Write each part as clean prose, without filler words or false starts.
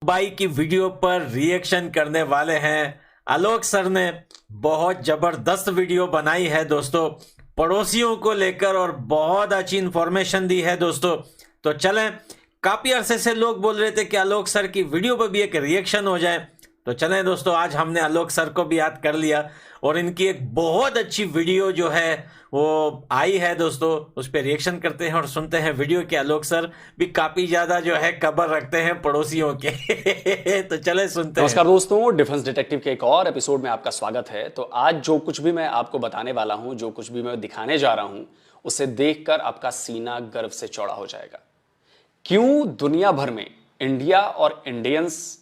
भाई की वीडियो पर रिएक्शन करने वाले हैं। आलोक सर ने बहुत जबरदस्त वीडियो बनाई है दोस्तों, पड़ोसियों को लेकर, और बहुत अच्छी इंफॉर्मेशन दी है दोस्तों। तो चलें, काफी अरसे से लोग बोल रहे थे कि आलोक सर की वीडियो पर भी एक रिएक्शन हो जाए, तो चलें दोस्तों, आज हमने आलोक सर को भी याद कर लिया और इनकी एक बहुत अच्छी वीडियो जो है वो आई है दोस्तों, उस पर रिएक्शन करते हैं और सुनते हैं वीडियो के। आलोक सर भी काफी ज्यादा जो है खबर रखते हैं पड़ोसियों के तो चले सुनते हैं। नमस्कार दोस्तों, डिफेंस डिटेक्टिव के एक और एपिसोड में आपका स्वागत है। तो आज जो कुछ भी मैं आपको बताने वाला हूं, जो कुछ भी मैं दिखाने जा रहा हूं, उसे देखकर आपका सीना गर्व से चौड़ा हो जाएगा। क्यों दुनिया भर में इंडिया और इंडियंस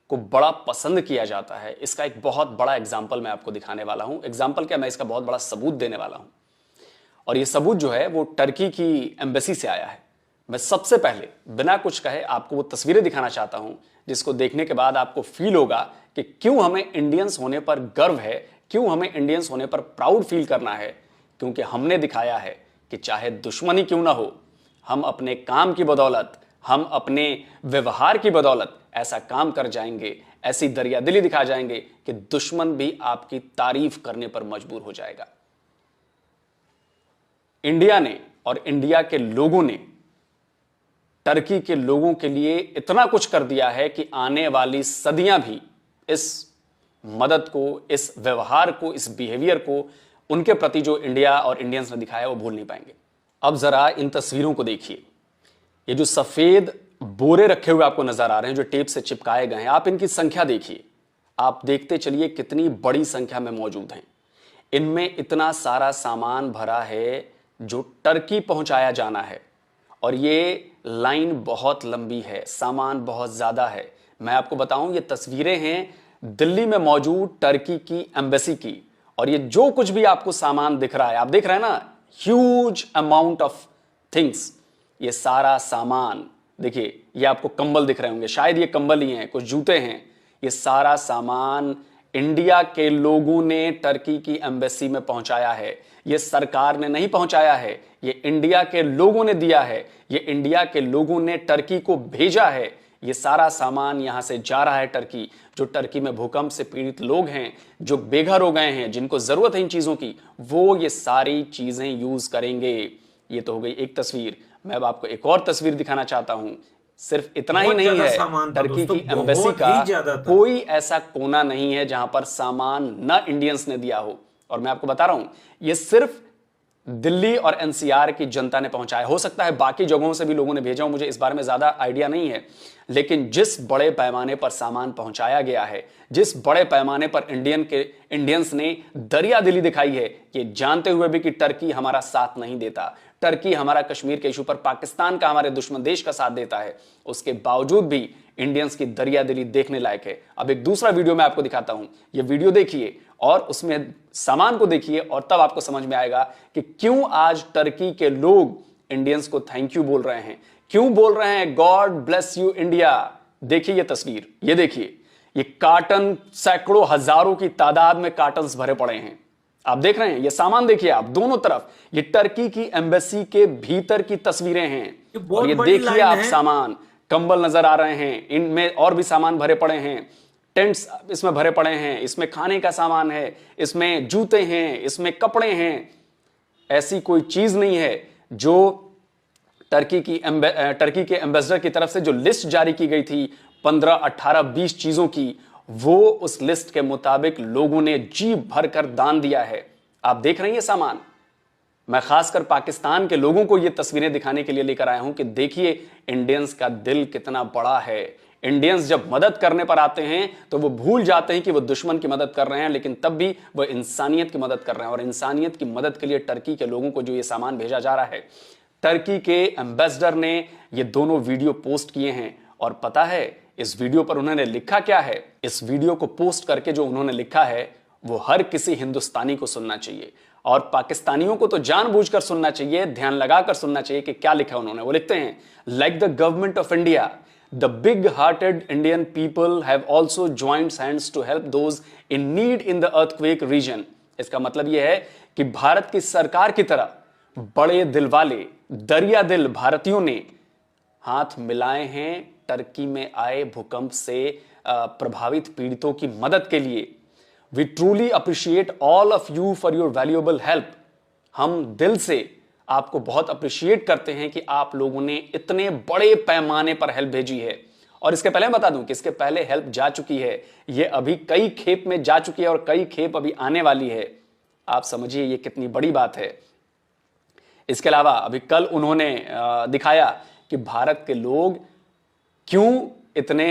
को बड़ा पसंद किया जाता है, इसका एक बहुत बड़ा एग्जाम्पल मैं आपको दिखाने वाला हूं। एग्जाम्पल क्या, मैं इसका बहुत बड़ा सबूत देने वाला हूं। और ये सबूत जो है वो टर्की की एम्बेसी से आया है। मैं सबसे पहले बिना कुछ कहे आपको वो तस्वीरें दिखाना चाहता हूं, जिसको देखने के बाद आपको फील होगा कि क्यों हमें इंडियंस होने पर गर्व है, क्यों हमें इंडियंस होने पर प्राउड फील करना है। क्योंकि हमने दिखाया है कि चाहे दुश्मनी क्यों ना हो, हम अपने काम की बदौलत, हम अपने व्यवहार की बदौलत ऐसा काम कर जाएंगे, ऐसी दरियादिली दिखा जाएंगे कि दुश्मन भी आपकी तारीफ करने पर मजबूर हो जाएगा। इंडिया ने और इंडिया के लोगों ने टर्की के लोगों के लिए इतना कुछ कर दिया है कि आने वाली सदियां भी इस मदद को, इस व्यवहार को, इस बिहेवियर को, उनके प्रति जो इंडिया और इंडियंस ने दिखाया वो भूल नहीं पाएंगे। अब जरा इन तस्वीरों को देखिए। ये जो सफेद बोरे रखे हुए आपको नजर आ रहे हैं, जो टेप से चिपकाए गए हैं, आप इनकी संख्या देखिए। आप देखते चलिए कितनी बड़ी संख्या में मौजूद हैं। इनमें इतना सारा सामान भरा है जो टर्की पहुंचाया जाना है, और ये लाइन बहुत लंबी है, सामान बहुत ज्यादा है। मैं आपको बताऊं, ये तस्वीरें हैं दिल्ली में मौजूद टर्की की एम्बेसी की, और ये जो कुछ भी आपको सामान दिख रहा है, आप देख रहे हैं ना, ह्यूज अमाउंट ऑफ थिंग्स। ये सारा सामान देखिए, ये आपको कंबल दिख रहे होंगे, शायद ये कंबल ही हैं, कुछ जूते हैं। ये सारा सामान इंडिया के लोगों ने टर्की की एम्बेसी में पहुंचाया है। ये सरकार ने नहीं पहुंचाया है, ये इंडिया के लोगों ने दिया है, ये इंडिया के लोगों ने टर्की को भेजा है। ये सारा सामान यहां से जा रहा है टर्की। जो टर्की में भूकंप से पीड़ित लोग हैं, जो बेघर हो गए हैं, जिनको जरूरत है इन चीजों की, वो ये सारी चीजें यूज करेंगे। ये तो हो गई एक तस्वीर। मैं अब आपको एक और तस्वीर दिखाना चाहता हूं। सिर्फ इतना ही नहीं है, टर्की की एम्बेसी का कोई ऐसा कोना नहीं है जहां पर सामान ना इंडियंस ने दिया हो। और मैं आपको बता रहा हूं, ये सिर्फ दिल्ली और एनसीआर की जनता ने पहुंचाया। हो सकता है बाकी जगहों से भी लोगों ने भेजा हो, मुझे इस बारे में ज्यादा आइडिया नहीं है। लेकिन जिस बड़े पैमाने पर सामान पहुंचाया गया है, जिस बड़े पैमाने पर इंडियंस ने दरियादिली दिखाई है, ये जानते हुए भी कि टर्की हमारा साथ नहीं देता, टर्की हमारा कश्मीर के इशू पर पाकिस्तान का, हमारे दुश्मन देश का साथ देता है, उसके बावजूद भी इंडियंस की दरियादिली देखने लायक है। अब एक दूसरा वीडियो मैं आपको दिखाता हूं। ये वीडियो देखिए और उसमें सामान को देखिए, और तब आपको समझ में आएगा कि क्यों आज टर्की के लोग इंडियंस को थैंक यू बोल रहे हैं, क्यों बोल रहे हैं गॉड ब्लेस यू इंडिया। देखिए ये तस्वीर, ये देखिए, ये कार्टन, सैकड़ों हजारों की तादाद में कार्टन्स भरे पड़े हैं। आप देख रहे हैं, ये सामान देखिए आप दोनों तरफ। ये टर्की की एम्बेसी के भीतर की तस्वीरें हैं, और ये देखिए आप सामान, कंबल नजर आ रहे हैं, इनमें और भी सामान भरे पड़े हैं, टेंट्स इसमें भरे पड़े हैं, इसमें खाने का सामान है, इसमें जूते हैं, इसमें कपड़े हैं। ऐसी कोई चीज नहीं है जो टर्की के एम्बेसडर की तरफ से जो लिस्ट जारी की गई थी 15, 18, 20 चीजों की, वो उस लिस्ट के मुताबिक लोगों ने जी भरकर दान दिया है। आप देख रहे हैं ये सामान। मैं खासकर पाकिस्तान के लोगों को ये तस्वीरें दिखाने के लिए लेकर आया हूं कि देखिए इंडियंस का दिल कितना बड़ा है। इंडियंस जब मदद करने पर आते हैं तो वो भूल जाते हैं कि वो दुश्मन की मदद कर रहे हैं, लेकिन तब भी वो इंसानियत की मदद कर रहे हैं। और इंसानियत की मदद के लिए टर्की के लोगों को जो ये सामान भेजा जा रहा है, टर्की के एम्बेसडर ने ये दोनों वीडियो पोस्ट किए हैं। और पता है इस वीडियो पर उन्होंने लिखा क्या है? इस वीडियो को पोस्ट करके जो उन्होंने लिखा है वो हर किसी हिंदुस्तानी को सुनना चाहिए, और पाकिस्तानियों को तो जानबूझकर सुनना चाहिए, ध्यान लगाकर सुनना चाहिए कि क्या लिखा है उन्होंने। वो लिखते हैं, like the government of India, the big hearted Indian people have also joined hands to help those in need in the earthquake region. इसका मतलब यह है कि भारत की सरकार की तरह बड़े दिल वाले, दरिया दिल भारतीयों ने हाथ मिलाए हैं टर्की में आए भूकंप से प्रभावित पीड़ितों की मदद के लिए। We truly appreciate all of you for your valuable help. हम दिल से आपको बहुत अप्रिशिएट करते हैं कि आप लोगों ने इतने बड़े पैमाने पर हेल्प भेजी है। और इसके पहले मैं बता दूं कि इसके पहले हेल्प जा चुकी है, ये अभी कई खेप में जा चुकी है और कई खेप अभी आने वाली है। आप समझिए ये कितनी बड़ी बात है। इसके अलावा अभी कल उन्होंने दिखाया कि भारत के लोग क्यों इतने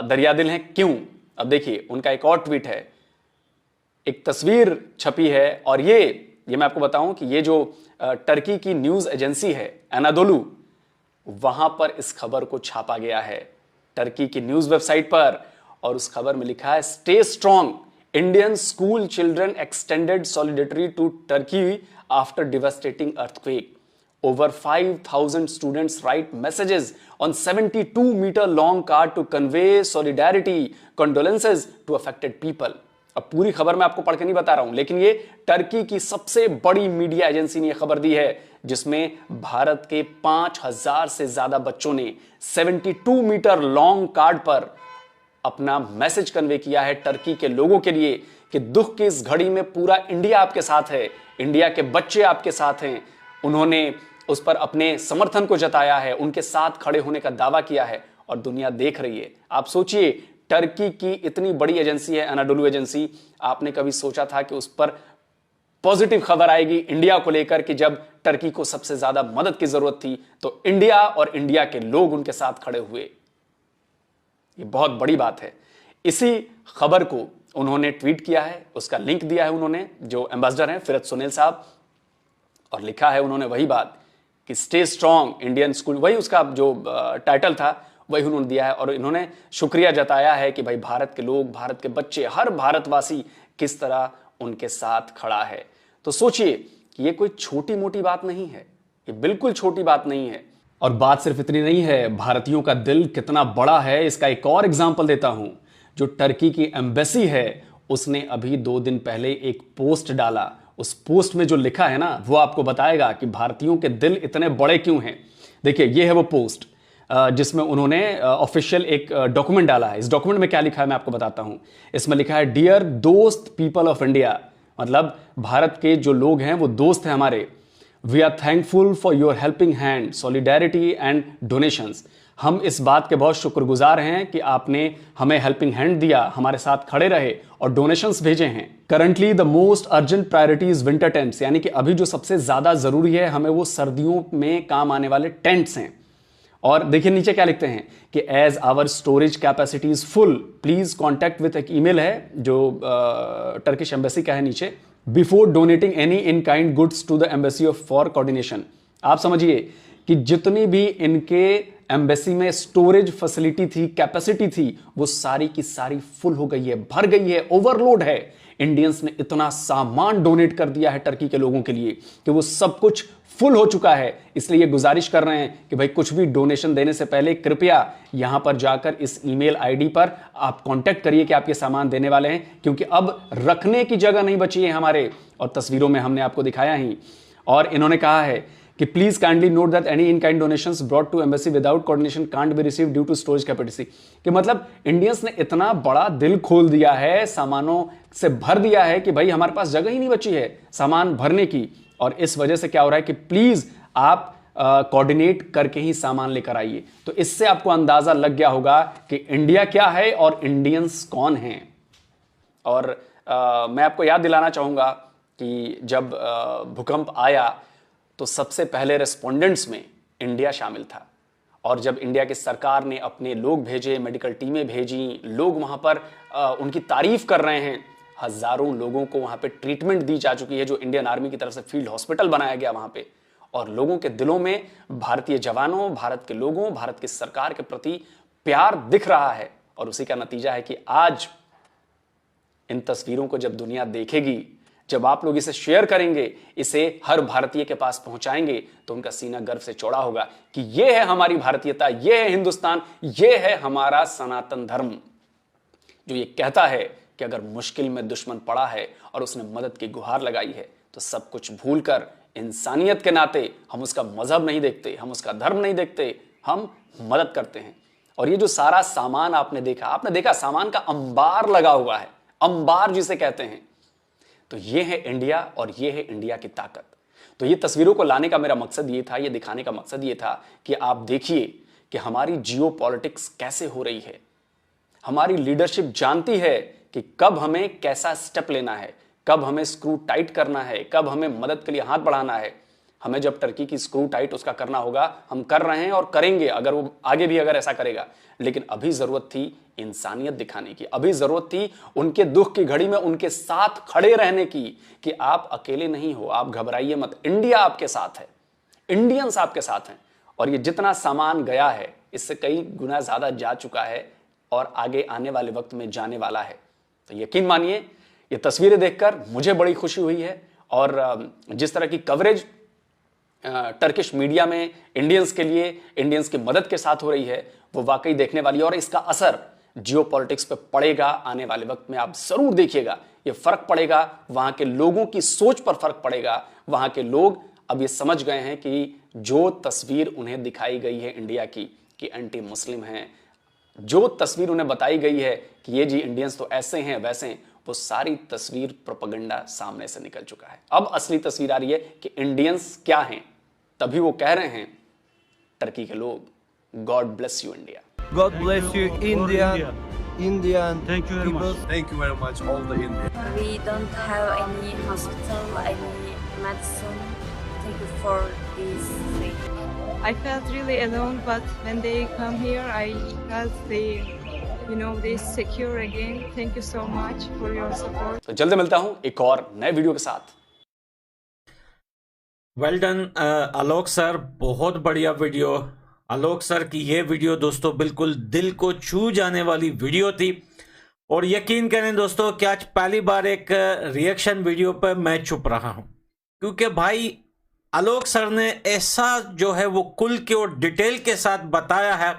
दरियादिल हैं, क्यों। अब देखिए उनका एक और ट्वीट है, एक तस्वीर छपी है और ये मैं आपको बताऊं कि ये जो टर्की की न्यूज एजेंसी है एनाडोलू, वहां पर इस खबर को छापा गया है टर्की की न्यूज वेबसाइट पर। और उस खबर में लिखा है, stay strong, Indian school children extended solidarity to Turkey after devastating earthquake. Over 5,000 students write messages on 72-meter long card to convey solidarity, condolences to affected people. अब पूरी खबर मैं आपको पढ़ के नहीं बता रहा हूं, लेकिन ये टर्की की सबसे बड़ी मीडिया एजेंसी ने यह खबर दी है, जिसमें भारत के 5,000 से ज्यादा बच्चों ने 72 मीटर लॉन्ग कार्ड पर अपना मैसेज कन्वे किया है टर्की के लोगों के लिए कि दुख की इस घड़ी में पूरा इंडिया आपके साथ है, इंडिया के बच्चे आपके साथ हैं। उन्होंने उस पर अपने समर्थन को जताया है, उनके साथ खड़े होने का दावा किया है और दुनिया देख रही है। आप सोचिए, टर्की की इतनी बड़ी एजेंसी है एनाडोलू एजेंसी, आपने कभी सोचा था कि उस पर पॉजिटिव खबर आएगी इंडिया को लेकर कि जब टर्की को सबसे ज्यादा मदद की जरूरत थी तो इंडिया और इंडिया के लोग उनके साथ खड़े हुए। ये बहुत बड़ी बात है। इसी खबर को उन्होंने ट्वीट किया है, उसका लिंक दिया है उन्होंने, जो एम्बेसडर हैं फिरत सुनील साहब, और लिखा है उन्होंने वही बात कि स्टे स्ट्रॉन्ग इंडियन स्कूल, वही उसका जो टाइटल था वही उन्होंने दिया है। और इन्होंने शुक्रिया जताया है कि भाई भारत के लोग, भारत के बच्चे, हर भारतवासी किस तरह उनके साथ खड़ा है। तो सोचिए कि ये कोई छोटी मोटी बात नहीं है, ये बिल्कुल छोटी बात नहीं है। और बात सिर्फ इतनी नहीं है, भारतीयों का दिल कितना बड़ा है इसका एक और एग्जाम्पल देता हूं। जो टर्की की एम्बेसी है उसने अभी 2 दिन पहले एक पोस्ट डाला। उस पोस्ट में जो लिखा है ना, वो आपको बताएगा कि भारतीयों के दिल इतने बड़े क्यों हैं। देखिए ये है वो पोस्ट जिसमें उन्होंने ऑफिशियल एक डॉक्यूमेंट डाला है। इस डॉक्यूमेंट में क्या लिखा है मैं आपको बताता हूं। इसमें लिखा है, डियर दोस्त पीपल ऑफ इंडिया, मतलब भारत के जो लोग हैं वो दोस्त हैं हमारे। We are thankful for your helping hand, solidarity and donations. हम इस बात के बहुत शुक्रगुजार हैं कि आपने हमें हेल्पिंग हैंड दिया, हमारे साथ खड़े रहे और डोनेशंस भेजे हैं। Currently the most urgent priority is winter tents, यानी कि अभी जो सबसे ज्यादा जरूरी है हमें वो सर्दियों में काम आने वाले टेंट्स हैं। और देखिए नीचे क्या लिखते हैं कि as our storage capacity is full please contact with, एक ईमेल है जो टर्किश एम्बेसी का है नीचे, before donating any in kind goods to the embassy of for coordination. आप समझिए कि जितनी भी इनके एम्बेसी में स्टोरेज फैसिलिटी थी, कैपेसिटी थी, वो सारी की सारी फुल हो गई है, भर गई है, ओवरलोड है। इंडियंस ने इतना सामान डोनेट कर दिया है टर्की के लोगों के लिए कि वो सब कुछ फुल हो चुका है। इसलिए ये गुजारिश कर रहे हैं कि भाई कुछ भी डोनेशन देने से पहले कृपया यहां पर जाकर इस ईमेल आईडी पर आप कांटेक्ट करिए कि आप ये सामान देने वाले हैं, क्योंकि अब रखने की जगह नहीं बची है हमारे। और तस्वीरों में हमने आपको दिखाया ही। और इन्होंने कहा है कि please kindly note that any in kind donations brought to embassy without coordination can't be received due to storage capacity. कि मतलब इंडियंस ने इतना बड़ा दिल खोल दिया है, सामानों से भर दिया है कि भाई हमारे पास जगह ही नहीं बची है सामान भरने की। और इस वजह से क्या हो रहा है कि प्लीज आप कोऑर्डिनेट करके ही सामान लेकर आइए। तो इससे आपको अंदाजा लग गया होगा कि इंडिया क्या है और इंडियंस कौन हैं। और मैं आपको याद दिलाना चाहूंगा कि जब भूकंप आया तो सबसे पहले रेस्पोंडेंट्स में इंडिया शामिल था। और जब इंडिया की सरकार ने अपने लोग भेजे, मेडिकल टीमें भेजी, लोग वहां पर उनकी तारीफ कर रहे हैं। हजारों लोगों को वहां पे ट्रीटमेंट दी जा चुकी है, जो इंडियन आर्मी की तरफ से फील्ड हॉस्पिटल बनाया गया वहां पे। और लोगों के दिलों में भारतीय जवानों, भारत के लोगों, भारत की सरकार के प्रति प्यार दिख रहा है। और उसी का नतीजा है कि आज इन तस्वीरों को जब दुनिया देखेगी, जब आप लोग इसे शेयर करेंगे, इसे हर भारतीय के पास पहुंचाएंगे, तो उनका सीना गर्व से चौड़ा होगा कि यह है हमारी भारतीयता, यह है हिंदुस्तान, यह है हमारा सनातन धर्म, जो ये कहता है कि अगर मुश्किल में दुश्मन पड़ा है और उसने मदद की गुहार लगाई है तो सब कुछ भूलकर इंसानियत के नाते हम उसका मजहब नहीं देखते, हम उसका धर्म नहीं देखते, हम मदद करते हैं। और ये जो सारा सामान आपने देखा सामान का अंबार लगा हुआ है, अंबार जिसे कहते हैं। तो ये है इंडिया और ये है इंडिया की ताकत। तो ये तस्वीरों को लाने का मेरा मकसद ये था, ये दिखाने का मकसद ये था कि आप देखिए कि हमारी जियो पॉलिटिक्स कैसे हो रही है। हमारी लीडरशिप जानती है कि कब हमें कैसा स्टेप लेना है, कब हमें स्क्रू टाइट करना है, कब हमें मदद के लिए हाथ बढ़ाना है। हमें जब टर्की की स्क्रू टाइट उसका करना होगा, हम कर रहे हैं और करेंगे, अगर वो आगे भी अगर ऐसा करेगा। लेकिन अभी जरूरत थी इंसानियत दिखाने की, अभी जरूरत थी उनके दुख की घड़ी में उनके साथ खड़े रहने की, कि आप अकेले नहीं हो, आप घबराइए मत, इंडिया आपके साथ है, इंडियंस आपके साथ हैं। और ये जितना सामान गया है इससे कई गुना ज्यादा जा चुका है और आगे आने वाले वक्त में जाने वाला है। तो यकीन मानिए ये तस्वीरें देखकर मुझे बड़ी खुशी हुई है। और जिस तरह की कवरेज टर्किश मीडिया में इंडियंस के लिए, इंडियंस की मदद के साथ हो रही है, वो वाकई देखने वाली है। और इसका असर जियो पॉलिटिक्स पे पड़ेगा आने वाले वक्त में, आप जरूर देखिएगा। ये फर्क पड़ेगा, वहां के लोगों की सोच पर फर्क पड़ेगा। वहां के लोग अब ये समझ गए हैं कि जो तस्वीर उन्हें दिखाई गई है इंडिया की कि एंटी मुस्लिम हैं, जो तस्वीर उन्हें बताई गई है कि ये जी इंडियंस तो ऐसे हैं वैसे हैं, वो सारी तस्वीर प्रोपेगेंडा सामने से निकल चुका है। अब असली तस्वीर आ रही है कि इंडियंस क्या हैं। तभी वो कह रहे हैं टर्की के लोग, God bless you India. God bless you, Indian Thank you very people. much. Thank you very much, all the Indians. We don't have any hospital, any medicine. Thank you for this thing. I felt really alone, but when they come here, I felt they secure again. Thank you so much for your support. तो जल्दी मिलता हूं एक और नए video के साथ। Well done आलोक sir, बहुत बढ़िया वीडियो। आलोक सर की ये वीडियो दोस्तों बिल्कुल दिल को छू जाने वाली वीडियो थी। और यकीन करें दोस्तों कि आज पहली बार एक रिएक्शन वीडियो पर मैं चुप रहा हूं, क्योंकि भाई आलोक सर ने ऐसा जो है वो खुल के और डिटेल के साथ बताया है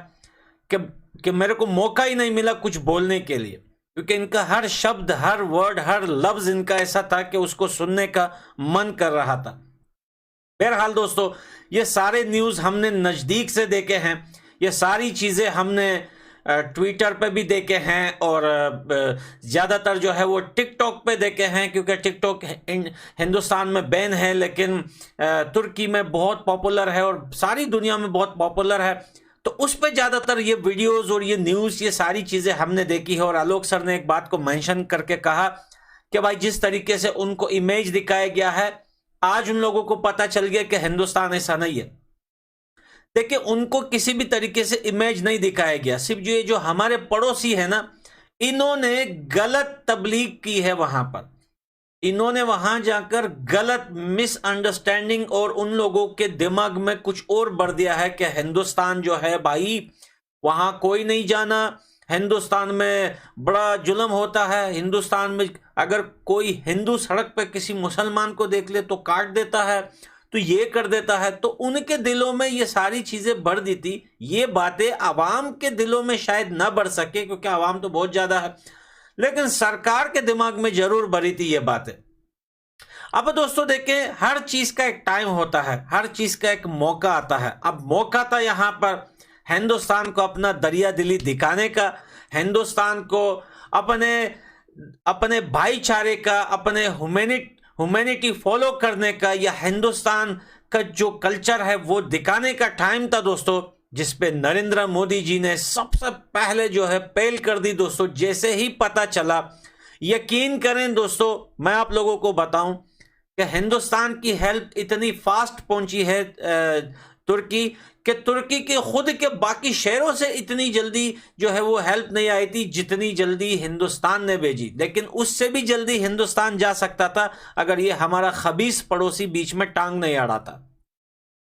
कि मेरे को मौका ही नहीं मिला कुछ बोलने के लिए, क्योंकि इनका हर शब्द, हर वर्ड, हर लफ्ज इनका ऐसा था कि उसको सुनने का मन कर रहा था। बहरहाल दोस्तों, ये सारे न्यूज़ हमने नज़दीक से देखे हैं, ये सारी चीज़ें हमने ट्विटर पे भी देखे हैं और ज़्यादातर जो है वो टिकटॉक पे देखे हैं, क्योंकि टिकटॉक हिंदुस्तान में बैन है लेकिन तुर्की में बहुत पॉपुलर है और सारी दुनिया में बहुत पॉपुलर है। तो उस पर ज़्यादातर ये वीडियोस और ये न्यूज़, ये सारी चीज़ें हमने देखी है। और आलोक सर ने एक बात को मेंशन करके कहा कि भाई जिस तरीके से उनको इमेज दिखाया गया है, आज उन लोगों को पता चल गया कि हिंदुस्तान ऐसा नहीं है। देखिए, उनको किसी भी तरीके से इमेज नहीं दिखाया गया, सिर्फ जो हमारे पड़ोसी है ना, इन्होंने गलत तबलीग की है वहां पर। इन्होंने वहां जाकर गलत मिसअंडरस्टैंडिंग और उन लोगों के दिमाग में कुछ और भर दिया है कि हिंदुस्तान जो है भाई वहां कोई नहीं जाना, हिंदुस्तान में बड़ा जुल्म होता है, हिंदुस्तान में अगर कोई हिंदू सड़क पर किसी मुसलमान को देख ले तो काट देता है, तो ये कर देता है। तो उनके दिलों में ये सारी चीजें भर दी थी। ये बातें आवाम के दिलों में शायद ना भर सके, क्योंकि आवाम तो बहुत ज्यादा है, लेकिन सरकार के दिमाग में जरूर भरी थी ये बातें। अब दोस्तों देखें, हर चीज का एक टाइम होता है, हर चीज का एक मौका आता है। अब मौका था यहाँ पर हिंदुस्तान को अपना दरिया दिली दिखाने का, हिंदुस्तान को अपने भाईचारे का, अपने ह्यूमैनिटी फॉलो करने का, या हिंदुस्तान का जो कल्चर है वो दिखाने का टाइम था दोस्तों, जिसपे नरेंद्र मोदी जी ने सबसे पहले जो है पहल कर दी दोस्तों। जैसे ही पता चला, यकीन करें दोस्तों, मैं आप लोगों को बताऊं कि हिंदुस्तान की हेल्प इतनी फास्ट पहुंची है तुर्की के खुद के बाकी शहरों से इतनी जल्दी जो है वो हेल्प नहीं आई थी जितनी जल्दी हिंदुस्तान ने भेजी। लेकिन उससे भी जल्दी हिंदुस्तान जा सकता था अगर ये हमारा खबीस पड़ोसी बीच में टांग नहीं अड़ाता।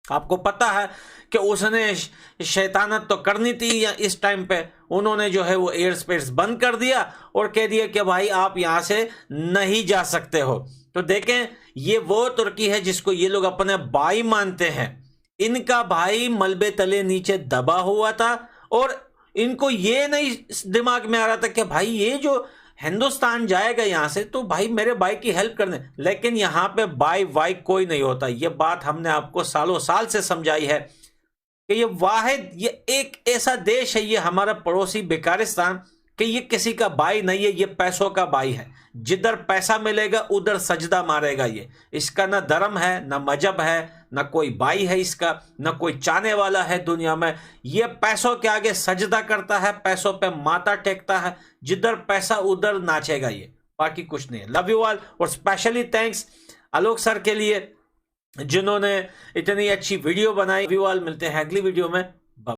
आपको पता है कि उसने शैतानत तो करनी थी, या इस टाइम पे उन्होंने जो है वो एयर स्पेस बंद कर दिया और कह दिया कि भाई आप यहां से नहीं जा सकते हो। तो देखें, ये वो तुर्की है जिसको ये लोग अपने भाई मानते हैं। इनका भाई मलबे तले नीचे दबा हुआ था और इनको ये नहीं दिमाग में आ रहा था कि भाई ये जो हिंदुस्तान जाएगा यहां से तो भाई मेरे भाई की हेल्प करने। लेकिन यहां पे भाई कोई नहीं होता। ये बात हमने आपको सालों साल से समझाई है। कि ये वाहिद, ये एक ऐसा देश है, ये हमारा पड़ोसी बेकारिस्तान, कि ये किसी का भाई नहीं है, ये पैसों का भाई है। जिधर पैसा मिलेगा उधर सजदा मारेगा ये। इसका ना धर्म है, ना मजहब है, ना कोई भाई है इसका, ना कोई चाहने वाला है दुनिया में। ये पैसों के आगे सजदा करता है, पैसों पे माथा टेकता है, जिधर पैसा उधर नाचेगा ये, बाकी कुछ नहीं है। लव यू ऑल, और स्पेशली थैंक्स आलोक सर के लिए जिन्होंने इतनी अच्छी वीडियो बनाई। लव यू ऑल, मिलते हैं अगली वीडियो में।